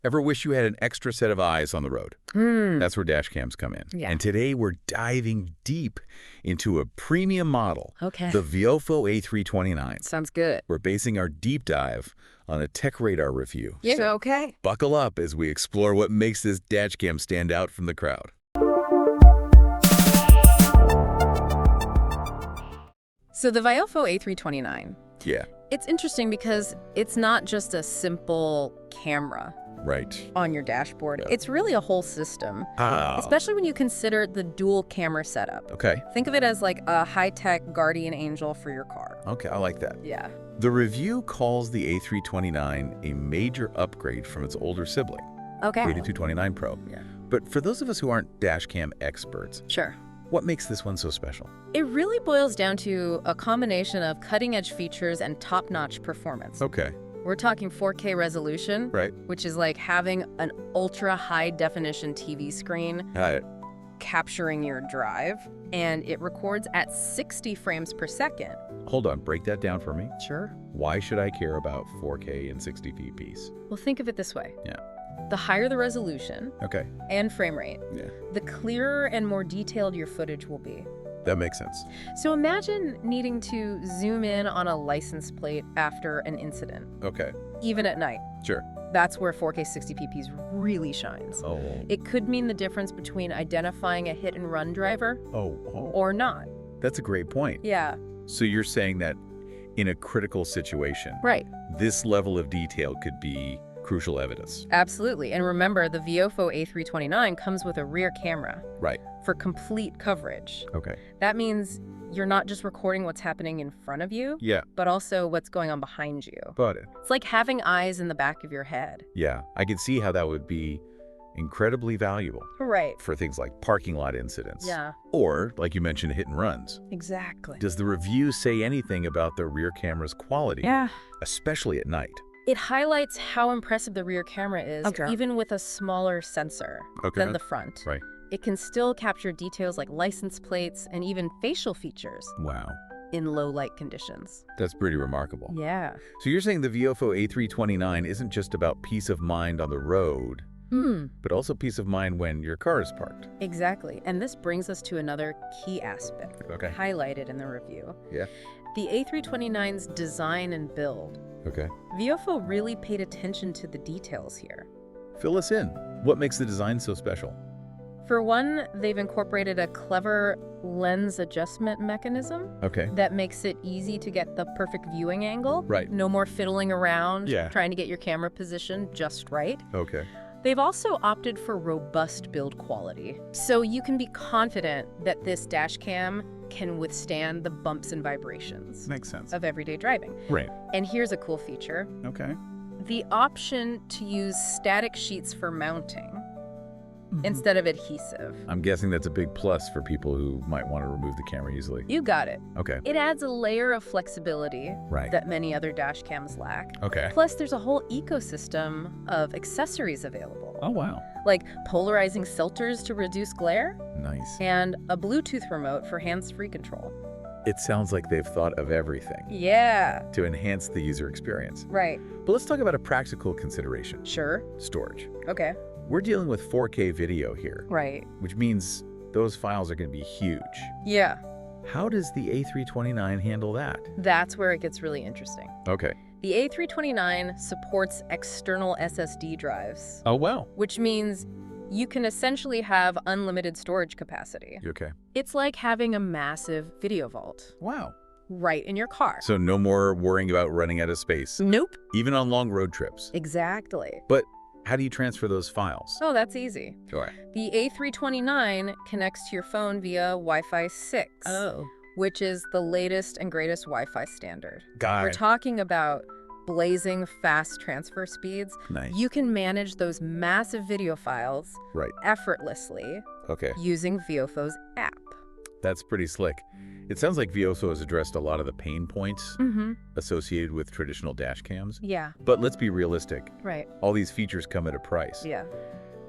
Ever wish you had an extra set of eyes on the road? That's where dash cams come in. Yeah. And today we're diving deep into a premium model, Okay. the Viofo A329. Sounds good. We're basing our deep dive on a tech radar review. Yeah, So okay. buckle up as we explore what makes this dash cam stand out from the crowd. So the Viofo A329, Yeah, it's interesting because it's not just a simple camera right. on your dashboard. Yeah. It's really a whole system, especially when you consider the dual camera setup. Okay. Think of it as like a high-tech guardian angel for your car. Okay, I like that. Yeah. The review calls the A329 a major upgrade from its older sibling, Okay. A229 Pro. Yeah. But for those of us who aren't dash cam experts, Sure. what makes this one so special? It really boils down to a combination of cutting-edge features and top-notch performance. Okay. We're talking 4K resolution, Right. which is like having an ultra-high-definition TV screen capturing your drive, and it records at 60 frames per second. Hold on, break that down for me. Sure. Why should I care about 4K and 60 FPS? Well, think of it this way. Yeah. The higher the resolution Okay. and frame rate, Yeah. the clearer and more detailed your footage will be. That makes sense. So imagine needing to zoom in on a license plate after an incident, Okay. even at night. Sure. That's where 4K 60pp's really shines. Oh. It could mean the difference between identifying a hit-and-run driver Oh. or not. That's a great point. Yeah, So you're saying that in a critical situation, right. this level of detail could be crucial evidence. Absolutely. And remember, the Viofo A329 comes with a rear camera Right. for complete coverage. Okay. That means you're not just recording what's happening in front of you, Yeah. but also what's going on behind you. Got it. It's like having eyes in the back of your head. Yeah. I can see how that would be incredibly valuable Right. for things like parking lot incidents. Yeah, Or, like you mentioned, hit and runs. exactly. Does the review say anything about the rear camera's quality? Yeah. Especially at night. It highlights how impressive the rear camera is, Okay. even with a smaller sensor than the front. Right. It can still capture details like license plates and even facial features Wow. in low light conditions. That's pretty remarkable. Yeah. So you're saying the Viofo A329 isn't just about peace of mind on the road, but also peace of mind when your car is parked. Exactly. And this brings us to another key aspect Okay. highlighted in the review. Yeah. The A329's design and build. Okay. Viofo really paid attention to the details here. Fill us in. What makes the design so special? For one, they've incorporated a clever lens adjustment mechanism Okay. that makes it easy to get the perfect viewing angle. Right. No more fiddling around, Yeah. trying to get your camera position just right. Okay. They've also opted for robust build quality, so you can be confident that this dash cam can withstand the bumps and vibrations Makes sense. of everyday driving. Right. And here's a cool feature. Okay. The option to use static sheets for mounting instead of adhesive. I'm guessing that's a big plus for people who might want to remove the camera easily. You got it. Okay. It adds a layer of flexibility Right. that many other dash cams lack. Okay. Plus, there's a whole ecosystem of accessories available, Oh, wow. like polarizing filters to reduce glare Nice. and a Bluetooth remote for hands-free control. It sounds like they've thought of everything Yeah, to enhance the user experience. right. But let's talk about a practical consideration. Sure. Storage. Okay. We're dealing with 4K video here, Right. which means those files are going to be huge. Yeah, How does the A329 handle that? that's where it gets really interesting. Okay. The A329 supports external SSD drives, Oh, well. which means you can essentially have unlimited storage capacity. You okay? It's like having a massive video vault Wow. right in your car. So no more worrying about running out of space, Nope. even on long road trips. Exactly. But how do you transfer those files? Oh, that's easy. Sure. The A329 connects to your phone via Wi-Fi 6, which is the latest and greatest Wi-Fi standard. Got We're it. talking about blazing fast transfer speeds. Nice. You can manage those massive video files Right. effortlessly Okay. using Viofo's app. That's pretty slick. It sounds like Viofo has addressed a lot of the pain points associated with traditional dash cams. Yeah, But let's be realistic. right. All these features come at a price. Yeah.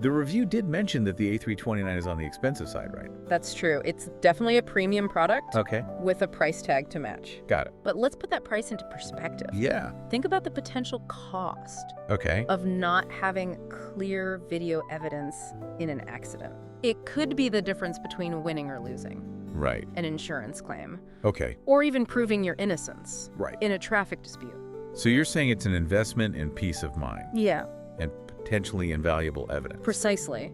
The review did mention that the A329 is on the expensive side, right? That's true. It's definitely a premium product Okay. with a price tag to match. Got it. But let's put that price into perspective. Yeah. Think about the potential cost Okay. of not having clear video evidence in an accident. It could be the difference between winning or losing Right. an insurance claim, Okay. or even proving your innocence Right. in a traffic dispute. So you're saying it's an investment in peace of mind Yeah, and potentially invaluable evidence. precisely.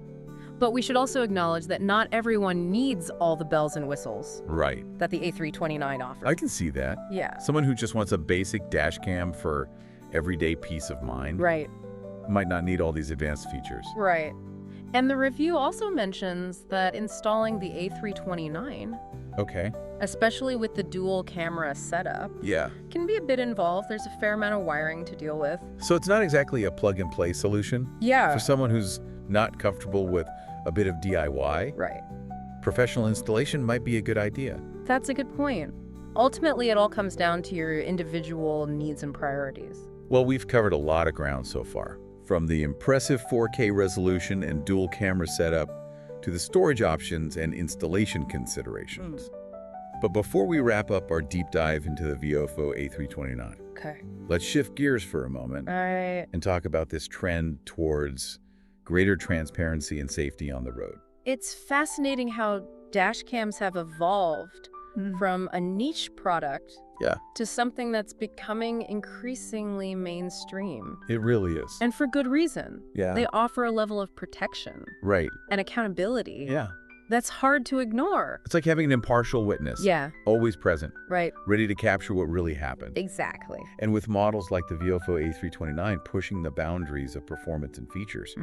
But we should also acknowledge that not everyone needs all the bells and whistles Right. that the A329 offers. I can see that. Yeah, Someone who just wants a basic dash cam for everyday peace of mind right, might not need all these advanced features. right. And the review also mentions that installing the A329, Okay. especially with the dual camera setup, Yeah. can be a bit involved. There's a fair amount of wiring to deal with. So it's not exactly a plug-and-play solution? Yeah. For someone who's not comfortable with a bit of DIY, Right. professional installation might be a good idea. That's a good point. Ultimately, it all comes down to your individual needs and priorities. Well, we've covered a lot of ground so far, from the impressive 4K resolution and dual camera setup to the storage options and installation considerations. But before we wrap up our deep dive into the Viofo A329, Okay. let's shift gears for a moment All right. and talk about this trend towards greater transparency and safety on the road. It's fascinating how dash cams have evolved from a niche product Yeah, to something that's becoming increasingly mainstream. it really is. And for good reason. Yeah, They offer a level of protection right. and accountability Yeah. that's hard to ignore. It's like having an impartial witness. Yeah, Always present, right. ready to capture what really happened. Exactly. And with models like the Viofo A329 pushing the boundaries of performance and features,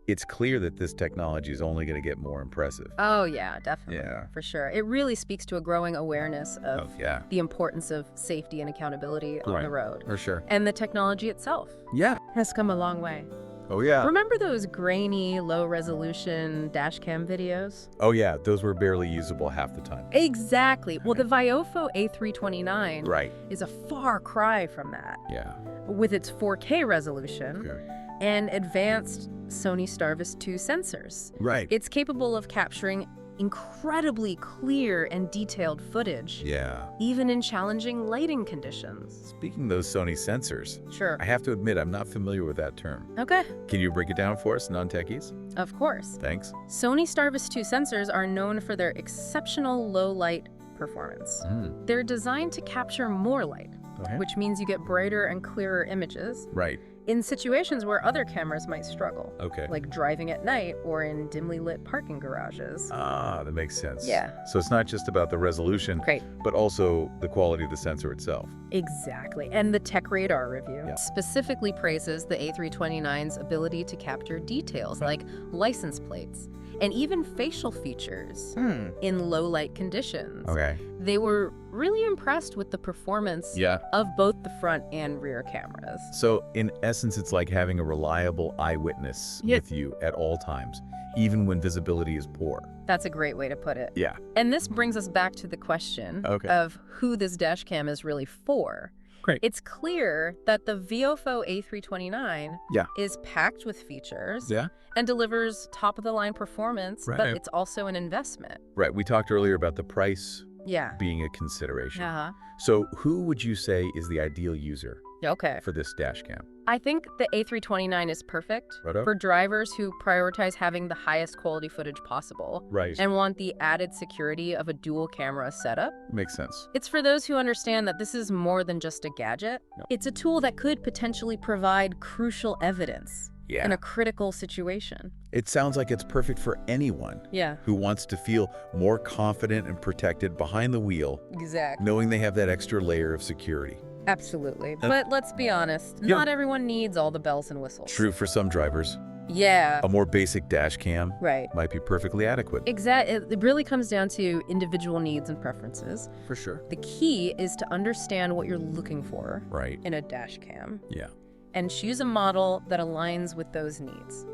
it's clear that this technology is only going to get more impressive. Oh, yeah, definitely. Yeah. For sure. It really speaks to a growing awareness of yeah, the importance of safety and accountability on Right. the road. for sure. And the technology itself Yeah. has come a long way. Oh, yeah. Remember those grainy, low-resolution dash cam videos? Oh, yeah. Those were barely usable half the time. Exactly. Well, the Viofo A329 Right. is a far cry from that. Yeah. With its 4K resolution Okay. and advanced Sony Starvis 2 sensors. Right. It's capable of capturing incredibly clear and detailed footage, Yeah. even in challenging lighting conditions. Speaking of those Sony sensors, Sure. I have to admit I'm not familiar with that term. Okay, Can you break it down for us, non-techies? of course. Thanks. Sony Starvis 2 sensors are known for their exceptional low light performance. They're designed to capture more light, Okay. which means you get brighter and clearer images Right. in situations where other cameras might struggle, Okay. like driving at night or in dimly lit parking garages. Ah, that makes sense. Yeah. So it's not just about the resolution, Great. but also the quality of the sensor itself. Exactly. And the Tech Radar review Yeah. specifically praises the A329's ability to capture details like license plates and even facial features in low light conditions. Okay. They were really impressed with the performance Yeah. of both the front and rear cameras. So in essence, it's like having a reliable eyewitness Yeah. with you at all times, even when visibility is poor. That's a great way to put it. Yeah. And this brings us back to the question Okay. of who this dash cam is really for. Great. It's clear that the Viofo A329 Yeah. is packed with features Yeah. and delivers top-of-the-line performance, but Right. it's also an investment. Right. We talked earlier about the price Yeah. being a consideration. Uh-huh. So who would you say is the ideal user Okay. for this dash cam? I think the A329 is perfect Righto. for drivers who prioritize having the highest quality footage possible Right. and want the added security of a dual camera setup. Makes sense. It's for those who understand that this is more than just a gadget. No. It's a tool that could potentially provide crucial evidence Yeah. in a critical situation. It sounds like it's perfect for anyone Yeah, who wants to feel more confident and protected behind the wheel, exactly. knowing they have that extra layer of security. Absolutely. But let's be honest, Yeah. not everyone needs all the bells and whistles. True for some drivers. Yeah, A more basic dash cam right. might be perfectly adequate. It really comes down to individual needs and preferences. For sure. The key is to understand what you're looking for Right. in a dash cam Yeah. and choose a model that aligns with those needs.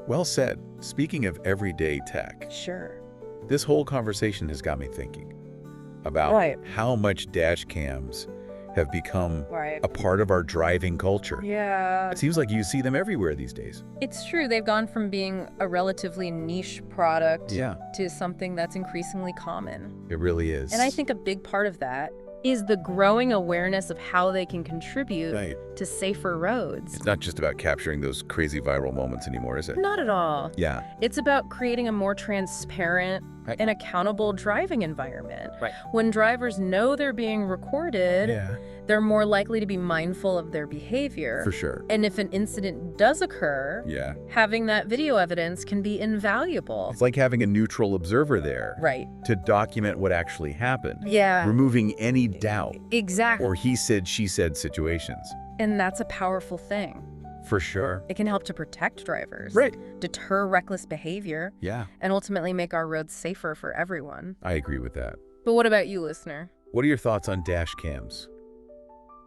Well said. Speaking of everyday tech, Sure. this whole conversation has got me thinking about Right. how much dash cams have become Right. a part of our driving culture. Yeah. It seems like you see them everywhere these days. It's true. They've gone from being a relatively niche product Yeah, to something that's increasingly common. it really is. And I think a big part of that is the growing awareness of how they can contribute Right. to safer roads. It's not just about capturing those crazy viral moments anymore, is it? Not at all. Yeah. It's about creating a more transparent Right. and accountable driving environment. Right. When drivers know they're being recorded, Yeah, they're more likely to be mindful of their behavior. for sure. And if an incident does occur, Yeah. having that video evidence can be invaluable. It's like having a neutral observer there Right. to document what actually happened, Yeah. removing any doubt Exactly. or he said, she said situations. And that's a powerful thing. For sure. It can help to protect drivers, Right. deter reckless behavior, Yeah, and ultimately make our roads safer for everyone. I agree with that. But what about you, listener? What are your thoughts on dash cams?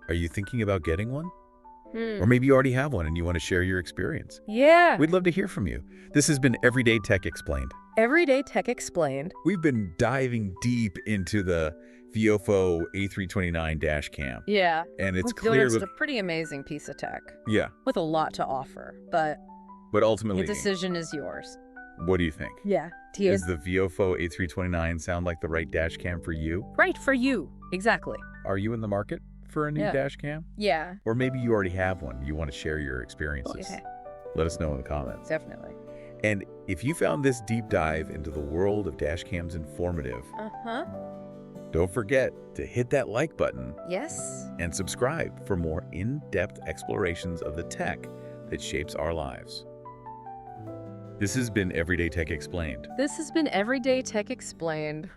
Are you thinking about getting one? Hmm. Or maybe you already have one and you want to share your experience. Yeah. We'd love to hear from you. This has been Everyday Tech Explained. Everyday Tech Explained. We've been diving deep into the Viofo A329 dash cam. Yeah. And it's It's clear that, a pretty amazing piece of tech yeah, with a lot to offer, but but the ultimately, decision is yours. what do you think? Yeah. Does the Viofo A329 sound like the right dash cam for you? Right for you. Exactly. Are you in the market for a new Yeah. dash cam? Yeah. Or maybe you already have one. You want to share your experiences. Okay. Let us know in the comments. Definitely. And if you found this deep dive into the world of dash cams informative, Uh-huh. don't forget to hit that like button Yes. and subscribe for more in-depth explorations of the tech that shapes our lives. This has been Everyday Tech Explained. This has been Everyday Tech Explained.